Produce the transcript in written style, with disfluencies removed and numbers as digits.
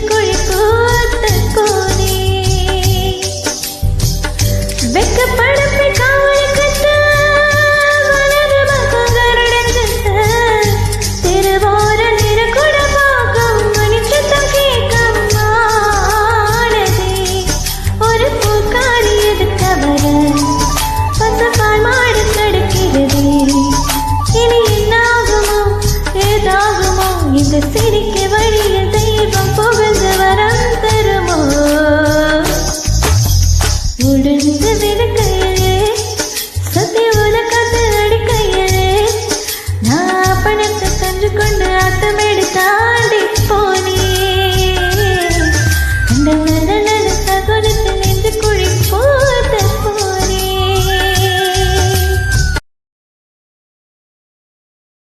குழி பூத்த போனே வெக்கப்படப்பை காவலுக்கத்த வலது பக்கம் கருடங்கத்த திருவோர நிறகுட பாகம் மணிச்சத்தம் கேட்கும் மானதே ஒரு பூக்காரி எதுக்கவர பசப்பால் மாடு கடுக்கிறது இனி என்னாகுமோ ஏதாகுமோ இந்த சிரிக்க வழியில் தெய்வம் புகழ்ந்து வரம் தருமோ உடந்து விடுக்கையிலே சத்திய உலகத்து அடிக்கையிலே நான் பணத்தை சென்று கொண்டு அத்தம்